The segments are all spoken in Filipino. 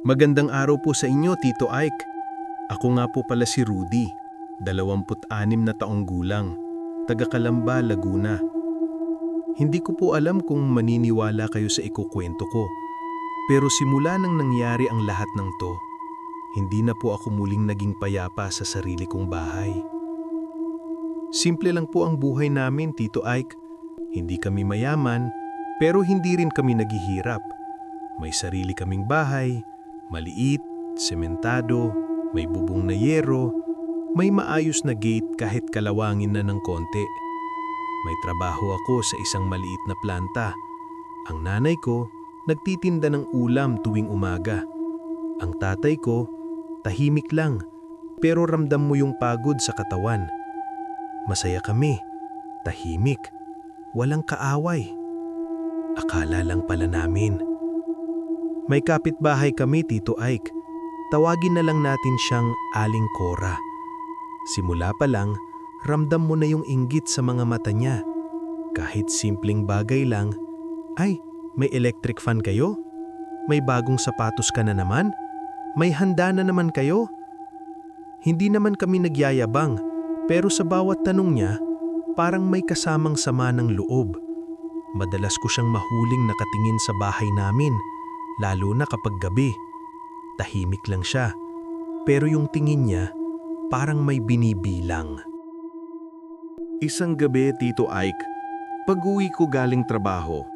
Magandang araw po sa inyo, Tito Ike. Ako nga po pala si Rudy, 26 na taong gulang, taga Calamba, Laguna. Hindi ko po alam kung maniniwala kayo sa ikukwento ko, pero simula nang nangyari ang lahat ng to, hindi na po ako muling naging payapa sa sarili kong bahay. Simple lang po ang buhay namin, Tito Ike. Hindi kami mayaman, pero hindi rin kami naghihirap. May sarili kaming bahay, maliit, sementado, may bubong na yero, may maayos na gate kahit kalawangin na ng konti. May trabaho ako sa isang maliit na planta. Ang nanay ko, nagtitinda ng ulam tuwing umaga. Ang tatay ko, tahimik lang, pero ramdam mo yung pagod sa katawan. Masaya kami, tahimik, walang kaaway. Akala lang pala namin. May kapitbahay kami, Tito Ike. Tawagin na lang natin siyang Aling Cora. Simula pa lang, ramdam mo na yung inggit sa mga mata niya. Kahit simpleng bagay lang, ay, may electric fan kayo? May bagong sapatos ka na naman? May handa na naman kayo? Hindi naman kami nagyayabang, pero sa bawat tanong niya, parang may kasamang sama ng loob. Madalas ko siyang mahuling nakatingin sa bahay namin, lalo na kapag gabi. Tahimik lang siya, pero yung tingin niya parang may binibilang. Isang gabi, Tito Ike, pag-uwi ko galing trabaho,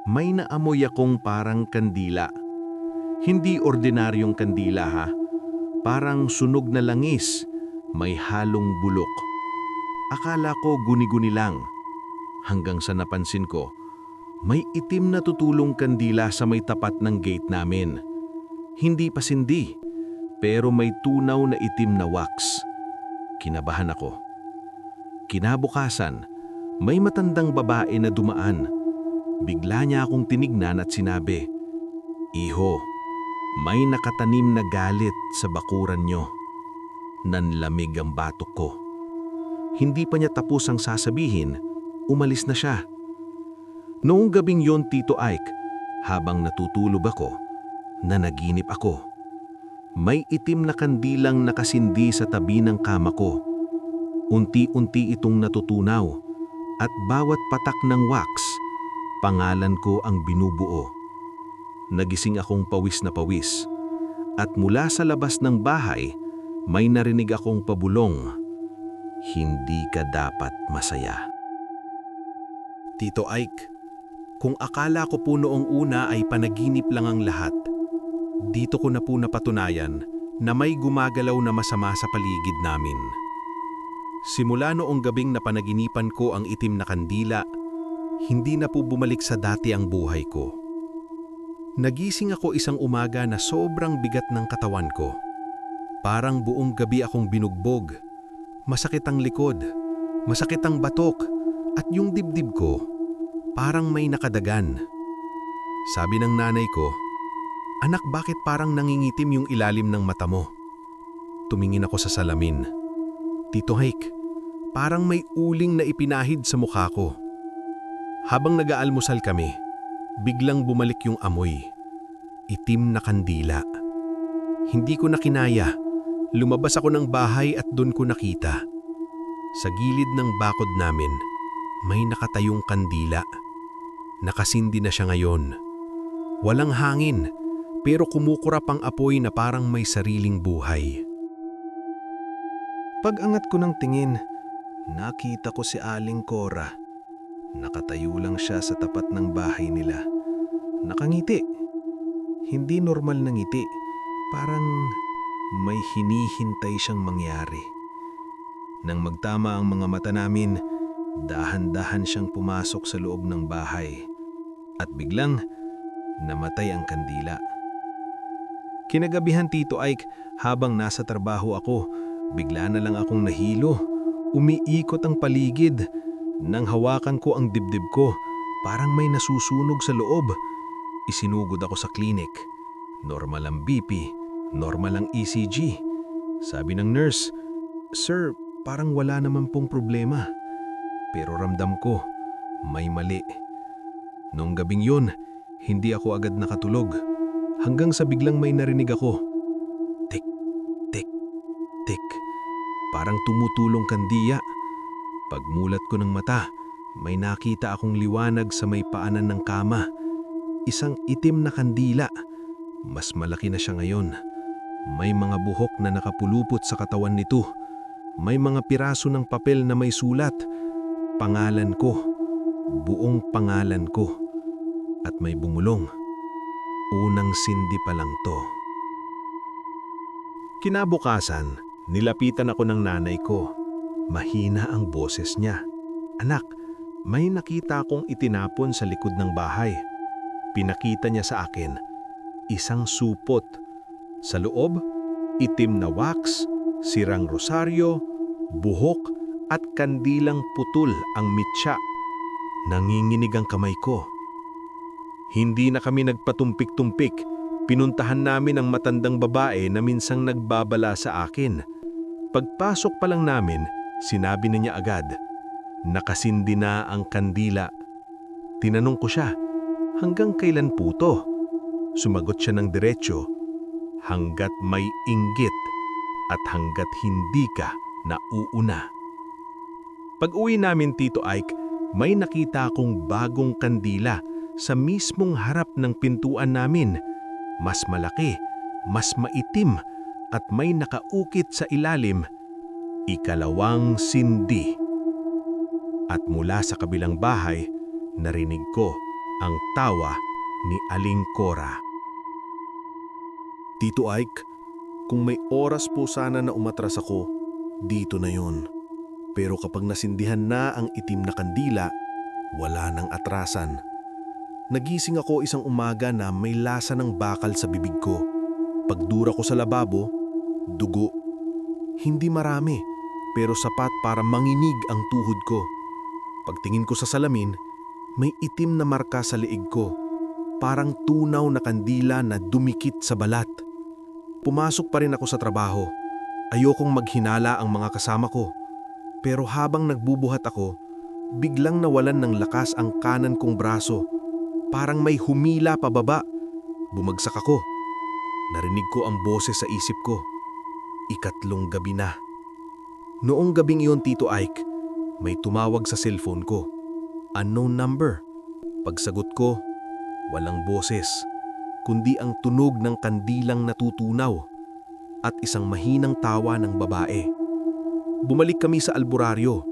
may naamoy akong parang kandila. Hindi ordinaryong kandila ha, parang sunog na langis, may halong bulok. Akala ko guni-guni lang, hanggang sa napansin ko, may itim na tutulong kandila sa may tapat ng gate namin. Hindi pasindi, pero may tunaw na itim na wax. Kinabahan ako. Kinabukasan, may matandang babae na dumaan. Bigla niya akong tinignan at sinabi, "Iho, may nakatanim na galit sa bakuran niyo." Nanlamig ang batok ko. Hindi pa niya tapos ang sasabihin, umalis na siya. Noong gabing yon, Tito Ike, habang natutulog ako, nanaginip ako. May itim na kandilang nakasindi sa tabi ng kama ko. Unti-unti itong natutunaw at bawat patak ng wax, pangalan ko ang binubuo. Nagising akong pawis na pawis at mula sa labas ng bahay, may narinig akong pabulong, "Hindi ka dapat masaya." Tito Ike, kung akala ko po noong una ay panaginip lang ang lahat, dito ko na po napatunayan na may gumagalaw na masama sa paligid namin. Simula noong gabing napanaginipan ko ang itim na kandila, hindi na po bumalik sa dati ang buhay ko. Nagising ako isang umaga na sobrang bigat ng katawan ko. Parang buong gabi akong binugbog. Masakit ang likod, masakit ang batok, at yung dibdib ko, parang may nakadagan. Sabi ng nanay ko, "Anak, bakit parang nangingitim yung ilalim ng mata mo?" Tumingin ako sa salamin. Tito Ike, parang may uling na ipinahid sa mukha ko. Habang nag-aalmusal kami, biglang bumalik yung amoy. Itim na kandila. Hindi ko na kinaya. Lumabas ako ng bahay at doon ko nakita. Sa gilid ng bakod namin, may nakatayong kandila. Nakasindi na siya ngayon. Walang hangin, pero kumukurap ang apoy na parang may sariling buhay. Pag-angat ko ng tingin, nakita ko si Aling Cora. Nakatayo lang siya sa tapat ng bahay nila. Nakangiti. Hindi normal na ngiti. Parang may hinihintay siyang mangyari. Nang magtama ang mga mata namin, dahan-dahan siyang pumasok sa loob ng bahay. At biglang namatay ang kandila. Kinagabihan, Tito Ike, habang nasa trabaho ako, bigla na lang akong nahilo. Umiikot ang paligid. Nang hawakan ko ang dibdib ko, parang may nasusunog sa loob. Isinugod ako sa klinik. Normal ang BP, normal ang ECG. Sabi ng nurse, "Sir, parang wala naman pong problema." Pero ramdam ko, may mali. Noong gabing yun, hindi ako agad nakatulog. hanggang sa biglang may narinig ako. Tik, tik, tik. Parang tumutulong kandiya. Pagmulat ko ng mata, may nakita akong liwanag sa may paanan ng kama. Isang itim na kandila. Mas malaki na siya ngayon. May mga buhok na nakapulupot sa katawan nito. May mga piraso ng papel na may sulat. Pangalan ko. Buong pangalan ko. At may bumulong. Unang sindi pa lang to. Kinabukasan, nilapitan ako ng nanay ko. Mahina ang boses niya. Anak, may nakita akong itinapon sa likod ng bahay. Pinakita niya sa akin, isang supot. Sa loob, itim na wax, sirang rosaryo, buhok at kandilang putol ang mitya. Nanginginig ang kamay ko. Hindi na kami nagpatumpik-tumpik. Pinuntahan namin ang matandang babae na minsang nagbabala sa akin. Pagpasok pa lang namin, sinabi niya agad, nakasindi na ang kandila. Tinanong ko siya, hanggang kailan po to? Sumagot siya ng diretsyo, hanggat may inggit at hanggat hindi ka nauuna. Pag-uwi namin, Tito Ike, may nakita akong bagong kandila sa mismong harap ng pintuan namin. Mas malaki, mas maitim at may nakaukit sa ilalim, ikalawang sindi. At mula sa kabilang bahay, narinig ko ang tawa ni Aling Cora. Tito Ike, kung may oras po sana na umatras ako, dito na yon. Pero kapag nasindihan na ang itim na kandila, wala nang atrasan. Nagising ako isang umaga na may lasa ng bakal sa bibig ko. Pagdura ko sa lababo, dugo. Hindi marami, pero sapat para manginig ang tuhod ko. Pagtingin ko sa salamin, may itim na marka sa leeg ko. Parang tunaw na kandila na dumikit sa balat. Pumasok pa rin ako sa trabaho. Ayokong maghinala ang mga kasama ko. Pero habang nagbubuhat ako, biglang nawalan ng lakas ang kanan kong braso. Parang may humila pababa. Bumagsak ako. Narinig ko ang boses sa isip ko. Ikatlong gabi na. Noong gabing iyon, Tito Ike, may tumawag sa cellphone ko. Unknown number. Pagsagot ko, walang boses, kundi ang tunog ng kandilang natutunaw at isang mahinang tawa ng babae. Bumalik kami sa albularyo.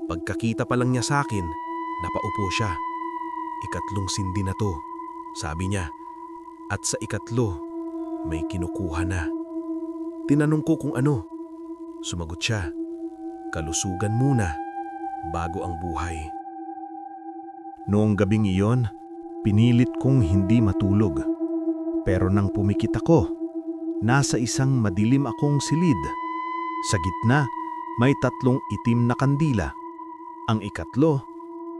Pagkakita pa lang niya sa akin, napaupo siya. Ikatlong sindi na to, sabi niya. At sa ikatlo, may kinukuha na. Tinanong ko kung ano. Sumagot siya, kalusugan muna, bago ang buhay. Noong gabing iyon, pinilit kong hindi matulog. Pero nang pumikit ako, nasa isang madilim akong silid. Sa gitna, may tatlong itim na kandila. Ang ikatlo,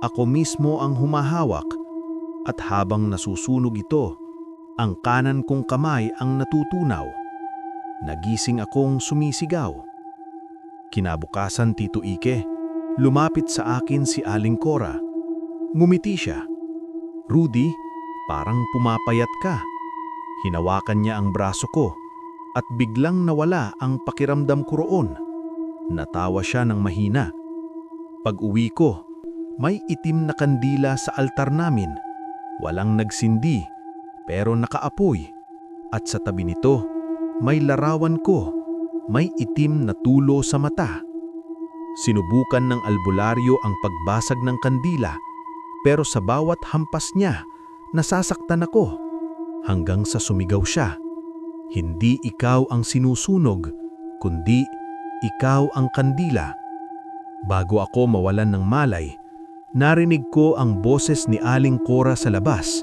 ako mismo ang humahawak at habang nasusunog ito, ang kanan kong kamay ang natutunaw. Nagising akong sumisigaw. Kinabukasan, Tito Ike, lumapit sa akin si Aling Cora. Ngumiti siya. Rudy, parang pumapayat ka. Hinawakan niya ang braso ko at biglang nawala ang pakiramdam ko roon. Natawa siya ng mahina. Pag-uwi ko, may itim na kandila sa altar namin. Walang nagsindi, pero nakaapoy. At sa tabi nito, may larawan ko. May itim na tulo sa mata. Sinubukan ng albularyo ang pagbasag ng kandila, pero sa bawat hampas niya, nasasaktan ako. Hanggang sa sumigaw siya, hindi ikaw ang sinusunog, kundi ikaw ang kandila. Bago ako mawalan ng malay, narinig ko ang boses ni Aling Cora sa labas.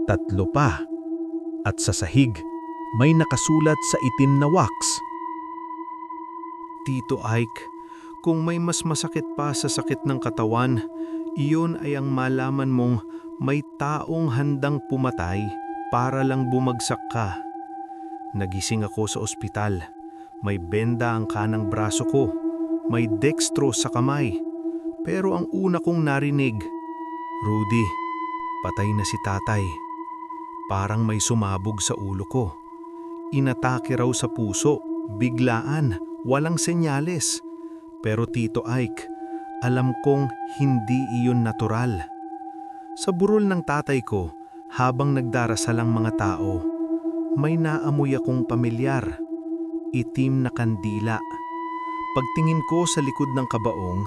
Tatlo pa. At sa sahig, may nakasulat sa itim na wax. Tito Ike, kung may mas masakit pa sa sakit ng katawan, iyon ay ang malaman mong may taong handang pumatay para lang bumagsak ka. Nagising ako sa ospital. May benda ang kanang braso ko. May dextrose sa kamay. Pero ang una kong narinig, Rudy, patay na si tatay. Parang may sumabog sa ulo ko. Inatake raw sa puso, biglaan, walang senyales. Pero Tito Ike, alam kong hindi iyon natural. Sa burol ng tatay ko, habang nagdarasal ang mga tao, may naamoy akong pamilyar, itim na kandila. Pagtingin ko sa likod ng kabaong,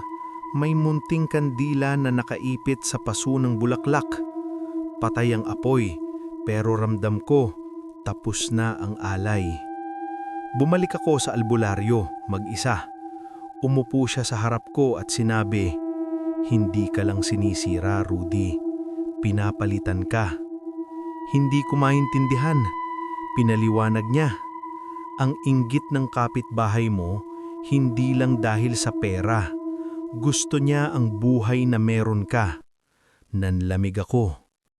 may munting kandila na nakaipit sa paso ng bulaklak. Patay ang apoy, pero ramdam ko, tapos na ang alay. Bumalik ako sa albularyo, mag-isa. Umupo siya sa harap ko at sinabi, "Hindi ka lang sinisira, Rudy. Pinapalitan ka." Hindi ko maintindihan. Pinaliwanag niya. Ang inggit ng kapitbahay mo, hindi lang dahil sa pera. Gusto niya ang buhay na meron ka. Nanlamig ako.